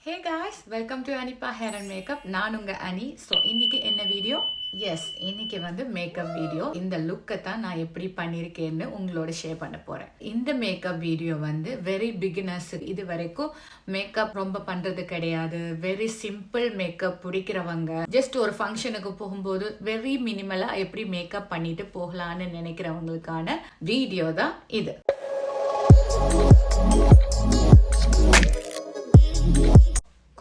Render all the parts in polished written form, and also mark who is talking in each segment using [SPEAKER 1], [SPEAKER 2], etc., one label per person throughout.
[SPEAKER 1] Hey guys, welcome to Anipa Hair and Makeup. நான் உங்க அனி. ஸோ இன்னைக்கு என்ன வீடியோ? எஸ், இன்னைக்கு வந்து மேக்கப் வீடியோ. இந்த லுக்கை தான் நான் எப்படி பண்ணியிருக்கேன்னு உங்களோட ஷேர் பண்ண போறேன். இந்த மேக்கப் வீடியோ வந்து வெரி பிகினர்ஸ், இது வரைக்கும் மேக்கப் ரொம்ப பண்றது கிடையாது, வெரி சிம்பிள் மேக்கப் பிடிக்கிறவங்க, ஜஸ்ட் ஒரு ஃபங்க்ஷனுக்கு போகும்போது வெரி மினிமலா எப்படி மேக்கப் பண்ணிட்டு போகலான்னு நினைக்கிறவங்களுக்கான வீடியோ தான் இது.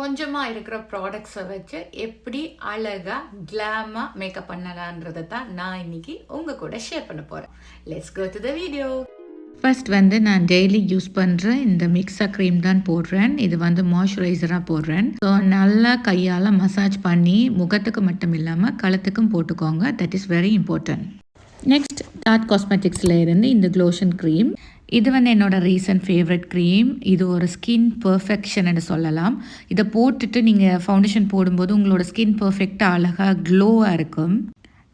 [SPEAKER 1] கொஞ்சமாக இருக்கிற ப்ராடக்ட்ஸை வச்சு எப்படி அழகாக கிளாமாக மேக்கப் பண்ணலான்றதை தான் நான் இன்னைக்கு உங்கள் கூட ஷேர் பண்ண போகிறேன். Let's go to the video. First வந்து நான் டெய்லி யூஸ் பண்ணுற இந்த மிக்ஸா க்ரீம் தான் போடுறேன். இது வந்து மாய்ஸ்சரைசராக போடுறேன். ஸோ நல்லா கையால் மசாஜ் பண்ணி முகத்துக்கு மட்டும் இல்லாமல் கழுத்துக்கும் போட்டுக்கோங்க. That is very important. Next dot காஸ்மெட்டிக்ஸில் இருந்து இந்த க்ளோஷன் க்ரீம். இது வந்து என்னோட ரீசன்ட் ஃபேவரட் க்ரீம். இது ஒரு ஸ்கின் பர்ஃபெக்ஷன்னு சொல்லலாம். இதை போட்டுட்டு நீங்கள் ஃபவுண்டேஷன் போடும்போது உங்களோட ஸ்கின் பர்ஃபெக்டாக அழகாக க்ளோவாக இருக்கும்.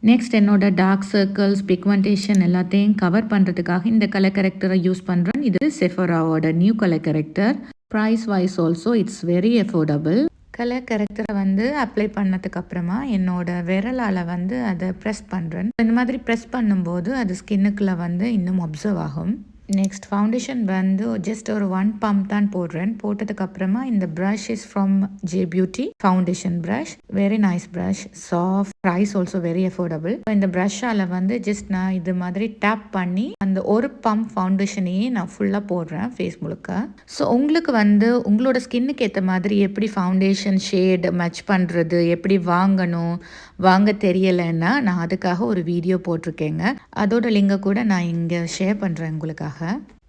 [SPEAKER 1] நெக்ஸ்ட் என்னோட டார்க் சர்க்கிள்ஸ், பிக்மெண்டேஷன் எல்லாத்தையும் கவர் பண்ணுறதுக்காக இந்த கலர் கரெக்டரை யூஸ் பண்ணுறேன். இது செஃபராவோட new colour corrector. Price wise also it's very affordable. Colour கரெக்டரை வந்து அப்ளை பண்ணதுக்கு அப்புறமா என்னோட விரலால் வந்து அதை ப்ரெஸ் பண்ணுறேன். இந்த மாதிரி ப்ரெஸ் பண்ணும்போது அது ஸ்கின்னுக்குள்ளே வந்து இன்னும் அப்சர்வ் ஆகும். நெக்ஸ்ட் ஃபவுண்டேஷன் வந்து ஜஸ்ட் ஒரு 1 பம்ப் தான் போடுறேன். போட்டதுக்கு அப்புறமா இந்த brush is from J beauty foundation brush. Very nice brush, soft, price also very affordable. இந்த ப்ரஷ்ஷால் வந்து ஜஸ்ட் நான் இது மாதிரி டேப் பண்ணி அந்த ஒரு பம்ப் ஃபவுண்டேஷனையே நான் ஃபுல்லாக போடுறேன் ஃபேஸ் முழுக்க. ஸோ உங்களுக்கு வந்து உங்களோட ஸ்கின்னுக்கு ஏற்ற மாதிரி எப்படி ஃபவுண்டேஷன் ஷேட் மேட்ச் பண்ணுறது, எப்படி வாங்க தெரியலைன்னா நான் அதுக்காக ஒரு வீடியோ போட்டிருக்கேங்க. அதோட லிங்கை கூட நான் இங்கே ஷேர் பண்ணுறேன் உங்களுக்காக.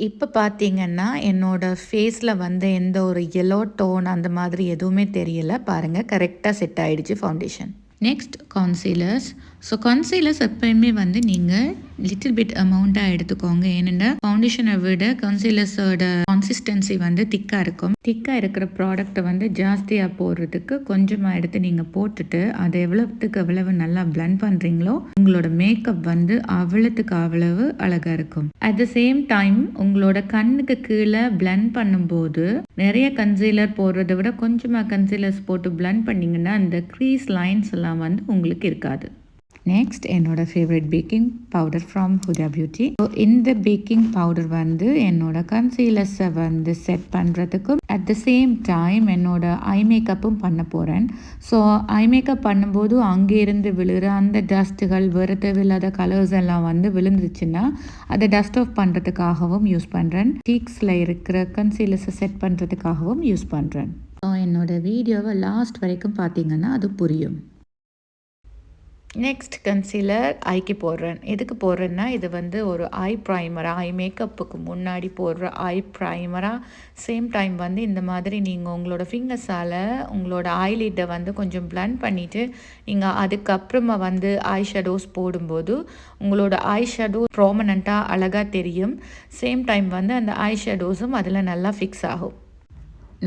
[SPEAKER 1] இப்போ பார்த்தீங்கன்னா என்னோட ஃபேஸில் வந்து எந்த ஒரு எல்லோ டோன் அந்த மாதிரி எதுவுமே தெரியல. பாருங்கள், கரெக்டாக செட் ஆகிடுச்சு ஃபவுண்டேஷன். நெக்ஸ்ட் கான்சீலர்ஸ். ஸோ கான்சீலர்ஸ் எப்போயுமே வந்து நீங்கள் லிட்டில் பிட் அமௌண்ட்டாக எடுத்துக்கோங்க. ஏன்னா ஃபவுண்டேஷனை விட கான்சீலர்ஸோட கன்சிஸ்டன்சி வந்து திக்காக இருக்கும். திக்காக இருக்கிற ப்ராடக்டை வந்து ஜாஸ்தியாக போடுறதுக்கு கொஞ்சமாக எடுத்து நீங்கள் போட்டுட்டு அதை எவ்வளவு நல்லா பிளெண்ட் பண்ணுறீங்களோ உங்களோட மேக்கப் வந்து அவ்வளவு அழகாக இருக்கும். அட் த சேம் டைம் உங்களோட கண்ணுக்கு கீழே பிளெண்ட் பண்ணும்போது நிறைய கன்சீலர் போடுறதை விட கொஞ்சமாக கன்சீலர்ஸ் போட்டு பிளெண்ட் பண்ணிங்கன்னா அந்த க்ரீஸ் லைன்ஸ் எல்லாம் வந்து உங்களுக்கு இருக்காது. நெக்ஸ்ட் என்னோட favourite baking powder from Hooda beauty. So இந்த பேக்கிங் பவுடர் வந்து என்னோட கன்சீலர்ஸை வந்து செட் பண்ணுறதுக்கும் அட் த சேம் டைம் என்னோட ஐ மேக்கப்பும் பண்ண போகிறேன். ஸோ ஐ மேக்கப் பண்ணும்போது அங்கேருந்து விழுகிற அந்த டஸ்ட்டுகள், வேறு தேவையில்லாத கலர்ஸ் எல்லாம் வந்து விழுந்துச்சுன்னா அதை டஸ்ட் ஆஃப் பண்ணுறதுக்காகவும் யூஸ் பண்ணுறேன். சீக்ஸில் இருக்கிற கன்சீலர்ஸை செட் பண்ணுறதுக்காகவும் யூஸ் பண்ணுறேன். ஸோ என்னோட வீடியோவை லாஸ்ட் வரைக்கும் பார்த்தீங்கன்னா அது புரியும். நெக்ஸ்ட் கன்சீலர் ஐக்கு போடுறேன். எதுக்கு போடுறேன்னா இது வந்து ஒரு ஐ ப்ரைமராக, ஐ மேக்கப்புக்கு முன்னாடி போடுற ஐ ப்ரைமராக. சேம் டைம் வந்து இந்த மாதிரி நீங்கள் உங்களோட ஃபிங்கர்ஸால் உங்களோட ஐலிட்டை வந்து கொஞ்சம் பிளெண்ட் பண்ணிவிட்டு நீங்கள் அதுக்கப்புறமா வந்து ஐ ஷேடோஸ் போடும்போது உங்களோட ஐ ஷேடோ ப்ராமினண்ட்டாக அழகாக தெரியும். சேம் டைம் வந்து அந்த ஐ ஷேடோஸும் அதில் நல்லா ஃபிக்ஸ் ஆகும்.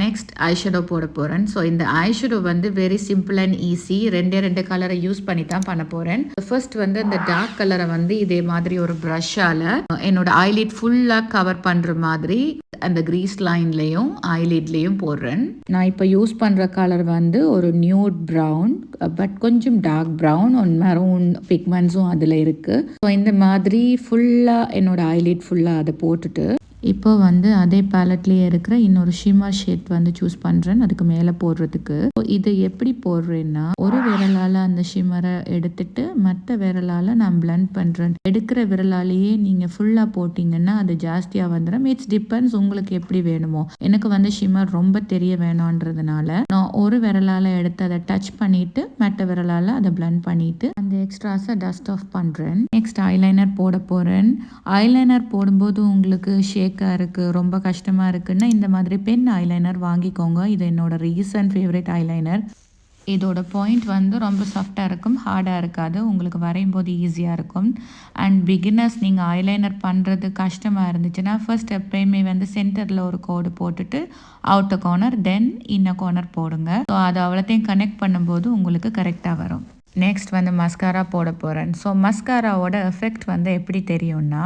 [SPEAKER 1] நெக்ஸ்ட் ஐஷேடோ போட போகிறேன். ஸோ இந்த ஐஷேடோ வந்து வெரி சிம்பிள் அண்ட் ஈஸி. ரெண்டு கலரை யூஸ் பண்ணி தான் பண்ண போகிறேன். ஃபர்ஸ்ட் வந்து இந்த டார்க் கலரை வந்து இதே மாதிரி ஒரு ப்ரஷ்ஷால் என்னோட ஐலிட் ஃபுல்லாக கவர் பண்ணுற மாதிரி அந்த க்ரீஸ் லைன்லேயும் ஐலிட்லேயும் போடுறேன். நான் இப்போ யூஸ் பண்ணுற கலர் வந்து ஒரு நியூட் ப்ரௌன், பட் கொஞ்சம் டார்க் ப்ரௌன், மெரூன் பிக்மெண்ட்ஸும் அதில் இருக்குது. ஸோ இந்த மாதிரி ஃபுல்லாக என்னோட ஐலிட் ஃபுல்லாக அதை போட்டுட்டு இப்போ வந்து அதே பேலட்லேயே இருக்கிற இன்னொரு ஷிம்மர் ஷேட் வந்து சூஸ் பண்ணுறேன் அதுக்கு மேலே போடுறதுக்கு. இதை எப்படி போடுறேன்னா ஒரு விரலால் அந்த ஷிம்மரை எடுத்துட்டு மற்ற விரலால் நான் பிளெண்ட் பண்ணுறேன். எடுக்கிற விரலாலேயே நீங்கள் ஃபுல்லாக போட்டிங்கன்னா அது ஜாஸ்தியாக வந்துடும். இட்ஸ் டிபெண்ட்ஸ் உங்களுக்கு எப்படி வேணுமோ. எனக்கு வந்து ஷிம்மர் ரொம்ப தெரிய வேணுன்றதுனால நான் ஒரு விரலால் எடுத்து அதை டச் பண்ணிவிட்டு மற்ற விரலால் அதை பிளெண்ட் பண்ணிவிட்டு அந்த எக்ஸ்ட்ராஸை டஸ்ட் ஆஃப் பண்ணுறேன். நெக்ஸ்ட் ஐலைனர் போட போகிறேன். ஐலைனர் போடும்போது உங்களுக்கு இருக்குது, ரொம்ப கஷ்டமாக இருக்குன்னா இந்த மாதிரி பென் ஐலைனர் வாங்கிக்கோங்க. இது என்னோட ரீசன்ட் ஃபேவரட் ஐலைனர். இதோட பாயிண்ட் வந்து ரொம்ப சாஃப்டாக இருக்கும், ஹார்டாக இருக்காது, உங்களுக்கு வரையும் போது ஈஸியாக இருக்கும். அண்ட் பிகினர்ஸ் நீங்கள் ஐலைனர் பண்ணுறது கஷ்டமாக இருந்துச்சுன்னா ஃபர்ஸ்ட் எப்பயுமே வந்து சென்டரில் ஒரு கோடு போட்டுட்டு அவுட்டர் கார்னர் தென் இன்னர் கார்னர் போடுங்க. ஸோ அது அவ்வளோத்தையும் கனெக்ட் பண்ணும்போது உங்களுக்கு கரெக்டாக வரும். நெக்ஸ்ட் வந்து மஸ்காரா போட போகிறேன். ஸோ மஸ்காராவோட எஃபெக்ட் வந்து எப்படி தெரியும்னா,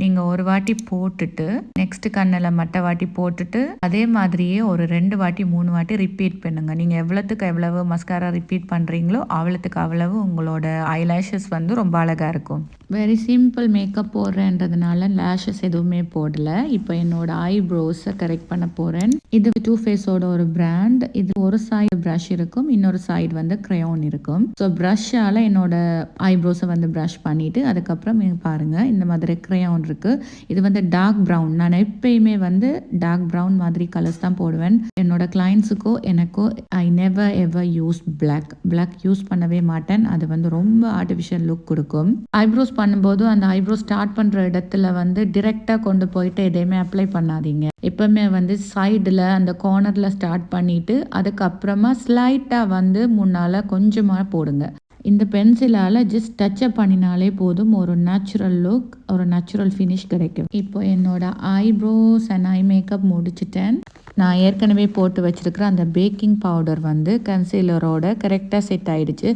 [SPEAKER 1] நீங்கள் ஒரு வாட்டி போட்டுட்டு நெக்ஸ்ட் கண்ணில் மற்ற வாட்டி போட்டுட்டு அதே மாதிரியே ஒரு 2 வாட்டி 3 வாட்டி ரிப்பீட் பண்ணுங்கள். நீங்கள் எவ்வளோத்துக்கு எவ்வளவு மஸ்காரா ரிப்பீட் பண்ணுறீங்களோ அவ்வளோத்துக்கு அவ்வளவு உங்களோட ஐலேஷஸ் வந்து ரொம்ப அழகாக இருக்கும். வெரி சிம்பிள் மேக்கப் போடுறேன்றதுனால லேஷஸ் எதுவுமே போடலை. இப்போ என்னோட ஐப்ரோஸை கரெக்ட் பண்ண போகிறேன். இது டூ ஃபேஸோட ஒரு பிராண்ட். இது ஒரு சைடு ப்ரஷ் இருக்கும், இன்னொரு சைடு வந்து க்ரையான் இருக்கும். ஸோ ப்ரஷ்ஷால் என்னோட ஐப்ரோஸை வந்து ப்ரஷ் பண்ணிவிட்டு அதுக்கப்புறம் பாருங்கள் இந்த மாதிரி க்ரையான் இருக்குது. இது வந்து டார்க் ப்ரௌன். நான் எப்பயுமே வந்து டார்க் ப்ரௌன் மாதிரி கலர்ஸ் தான் போடுவேன். என்னோட கிளைண்ட்ஸுக்கோ எனக்கோ I never ever use black use பண்ணவே மாட்டேன். அது வந்து ரொம்ப ஆர்டிஃபிஷியல் லுக் கொடுக்கும். ஐப்ரோஸ் பண்ணும்போது அந்த ஐப்ரோ ஸ்டார்ட் பண்ணுற இடத்துல வந்து டிரெக்டாக கொண்டு போயிட்டு எதையுமே அப்ளை பண்ணாதீங்க. எப்பவுமே வந்து சைடில் அந்த கார்னரில் ஸ்டார்ட் பண்ணிவிட்டு அதுக்கப்புறமா ஸ்லைட்டாக வந்து முன்னால் கொஞ்சமாக போடுங்க. இந்த பென்சிலால் ஜஸ்ட் டச்சப் பண்ணினாலே போதும், ஒரு நேச்சுரல் லுக், ஒரு நேச்சுரல் ஃபினிஷ் கிடைக்கும். இப்போ என்னோட ஐப்ரோஸ் அண்ட் ஐ மேக்கப் முடிச்சிட்டேன். நான் ஏற்கனவே போட்டு வச்சுருக்கிற அந்த பேக்கிங் பவுடர் வந்து கன்சீலரோட கரெக்டாக செட் ஆகிடுச்சு.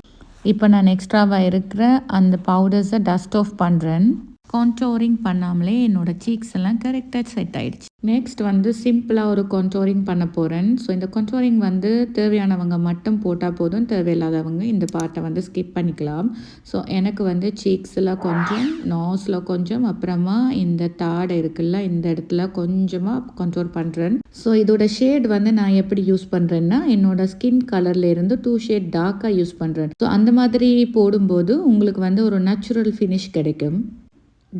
[SPEAKER 1] இப்போ நான் எக்ஸ்ட்ராவாக இருக்கிற அந்த பவுடர்ஸை டஸ்ட் ஆஃப் பண்ணுறேன். கான்டோரிங் பண்ணாமலே என்னோடய சீக்ஸ் எல்லாம் கரெக்டாக செட் ஆகிடுச்சு. நெக்ஸ்ட் வந்து சிம்பிளாக ஒரு கான்டோரிங் பண்ண போகிறேன். ஸோ இந்த கான்டோரிங் வந்து தேவையானவங்க மட்டும் போட்டால் போதும், தேவையில்லாதவங்க இந்த பார்ட்டை வந்து ஸ்கிப் பண்ணிக்கலாம். ஸோ எனக்கு வந்து சீக்ஸில் கொஞ்சம், நோஸில் கொஞ்சம், அப்புறமா இந்த தாடை இருக்குல்ல இந்த இடத்துல கொஞ்சமாக கான்டோர் பண்ணுறேன். ஸோ இதோட ஷேட் வந்து நான் எப்படி யூஸ் பண்ணுறேன்னா, என்னோட ஸ்கின் கலர்லேருந்து 2 ஷேட் டார்க்காக யூஸ் பண்ணுறேன். ஸோ அந்த மாதிரி போடும்போது உங்களுக்கு வந்து ஒரு நேச்சுரல் ஃபினிஷ் கிடைக்கும்.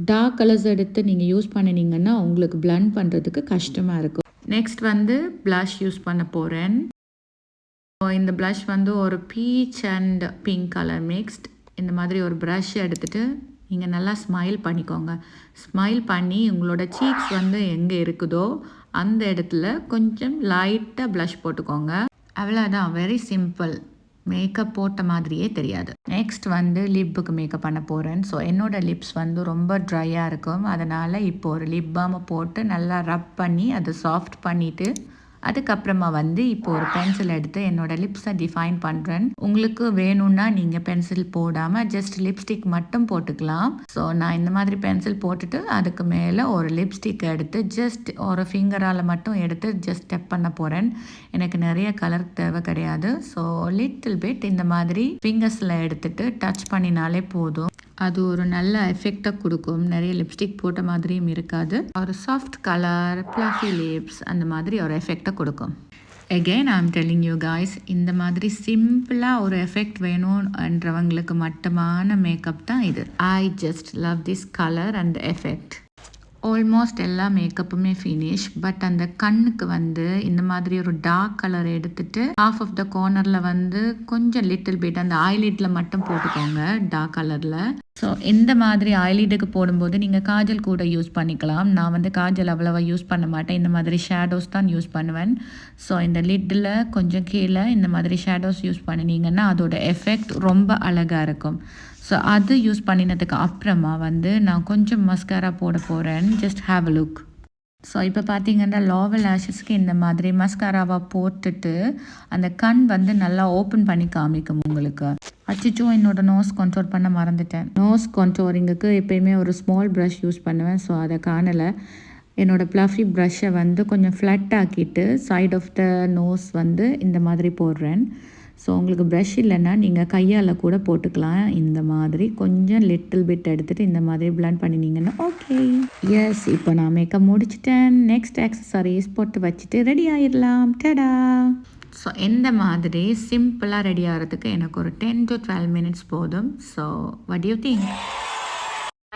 [SPEAKER 1] டார்க் கலர்ஸ் எடுத்து நீங்கள் யூஸ் பண்ணினீங்கன்னா உங்களுக்கு பிளண்ட் பண்ணுறதுக்கு கஷ்டமாக இருக்கும். நெக்ஸ்ட் வந்து ப்ளஷ் யூஸ் பண்ண போகிறேன். இந்த ப்ளஷ் வந்து ஒரு beach and pink colour mixed. இந்த மாதிரி ஒரு ப்ரஷ் எடுத்துகிட்டு நீங்கள் நல்லா ஸ்மைல் பண்ணிக்கோங்க. ஸ்மைல் பண்ணி உங்களோட சீக்ஸ் வந்து எங்கே இருக்குதோ அந்த இடத்துல கொஞ்சம் லைட்டாக ப்ளஷ் போட்டுக்கோங்க. அவ்வளோதான், வெரி சிம்பிள். மேக்கப் போட்ட மாதிரியே தெரியாது. நெக்ஸ்ட் வந்து லிப்புக்கு மேக்கப் பண்ண போகிறேன். ஸோ என்னோடய லிப்ஸ் வந்து ரொம்ப ட்ரையாக இருக்கும். அதனால் இப்போ ஒரு லிப் பாமை போட்டு நல்லா ரப் பண்ணி அதை சாஃப்ட் பண்ணிவிட்டு அதுக்கப்புறமா வந்து இப்போ ஒரு பென்சில் எடுத்து என்னோடய லிப்ஸை டிஃபைன் பண்ணுறேன். உங்களுக்கு வேணும்னா நீங்கள் பென்சில் போடாமல் ஜஸ்ட் லிப்ஸ்டிக் மட்டும் போட்டுக்கலாம். ஸோ நான் இந்த மாதிரி பென்சில் போட்டுட்டு அதுக்கு மேலே ஒரு லிப்ஸ்டிக் எடுத்து ஜஸ்ட் ஒரு ஃபிங்கரால் மட்டும் எடுத்து ஜஸ்ட் ஸ்டெப் பண்ண போகிறேன். எனக்கு நிறைய கலர் தேவை கிடையாது. ஸோ லிட்டில் பிட் இந்த மாதிரி ஃபிங்கர்ஸில் எடுத்துகிட்டு டச் பண்ணினாலே போதும். அது ஒரு நல்ல எஃபெக்டை கொடுக்கும். நிறைய லிப்ஸ்டிக் போட்ட மாதிரியும் இருக்காது. ஒரு சாஃப்ட் கலர், ப்ளஃபி லிப்ஸ் அந்த மாதிரி ஒரு எஃபெக்டை கொடுக்கும். Again I'm telling you guys, இந்த மாதிரி சிம்பிளாக ஒரு எஃபெக்ட் வேணும்ன்றவங்களுக்கு மட்டுமான மேக்கப் தான் இது. I just love this color and effect. Almost எல்லா மேக்கப்புமே ஃபினிஷ். பட் அந்த கண்ணுக்கு வந்து இந்த மாதிரி ஒரு டார்க் கலர் எடுத்துட்டு ஹாஃப் ஆஃப் த கார்னரில் வந்து கொஞ்சம் லிட்டில் பிட் அந்த ஐலிட்டில் மட்டும் போட்டுக்கோங்க டார்க் கலரில். ஸோ இந்த மாதிரி ஐலிட்டுக்கு போடும்போது நீங்கள் காஜல் கூட யூஸ் பண்ணிக்கலாம். நான் வந்து காஜல் அவ்வளோவா யூஸ் பண்ண மாட்டேன். இந்த மாதிரி ஷேடோஸ் தான் யூஸ் பண்ணுவேன். ஸோ இந்த லிட்டில் கொஞ்சம் கீழே இந்த மாதிரி ஷேடோஸ் யூஸ் பண்ணினீங்கன்னா அதோட எஃபெக்ட் ரொம்ப அழகாக இருக்கும். ஸோ அது யூஸ் பண்ணினதுக்கு அப்புறமா வந்து நான் கொஞ்சம் மஸ்காரா போட போகிறேன். Just have a look. So இப்போ பார்த்தீங்கன்னா லோவல் லேஷஸ்க்கு இந்த மாதிரி மஸ்காராவாக போட்டுட்டு அந்த கண் வந்து நல்லா ஓப்பன் பண்ணி காமிக்கும் உங்களுக்கு. அச்சிச்சோ என்னோட நோஸ் கண்ட்ரோல் பண்ண மறந்துட்டேன். நோஸ் கண்ட்ரோலிங்குக்கு எப்பயுமே ஒரு ஸ்மால் ப்ரஷ் யூஸ் பண்ணுவேன். ஸோ அதை காணலை. என்னோடய ப்ளஃபி ப்ரஷ்ஷை வந்து கொஞ்சம் ஃப்ளட் ஆக்கிட்டு சைட் ஆஃப் த நோஸ் வந்து இந்த மாதிரி போடுறேன். ஸோ உங்களுக்கு ப்ரஷ் இல்லைன்னா நீங்கள் கையால் கூட போட்டுக்கலாம். இந்த மாதிரி கொஞ்சம் லிட்டில் பிட் எடுத்துகிட்டு இந்த மாதிரி பிளண்ட் பண்ணினீங்கன்னா ஓகே. எஸ், இப்போ நான் மேக்கப் முடிச்சிட்டேன். நெக்ஸ்ட் ஆக்சசரிஸ் போட்டு வச்சுட்டு ரெடி ஆகிடலாம். டடா. ஸோ இந்த மாதிரி சிம்பிளாக ரெடி ஆகிறதுக்கு எனக்கு ஒரு 10 to 12 minutes போதும். So what you think?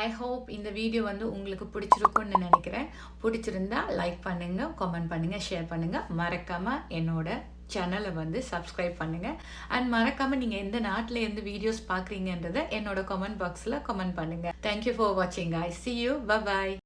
[SPEAKER 1] I hope இந்த வீடியோ வந்து உங்களுக்கு பிடிச்சிருக்கும்னு நினைக்கிறேன். பிடிச்சிருந்தா லைக் பண்ணுங்கள், கமெண்ட் பண்ணுங்கள், ஷேர் பண்ணுங்கள். மறக்காமல் என்னோட சேனலை வந்து சப்ஸ்கிரைப் பண்ணுங்கள். அண்ட் மறக்காமல் நீங்கள் எந்த நாட்டில் எந்த வீடியோஸ் பார்க்குறீங்கன்றதை என்னோட கமெண்ட் பாக்ஸில் கமெண்ட் பண்ணுங்கள். தேங்க்யூ ஃபார் வாட்சிங். ஐ see you. Bye bye.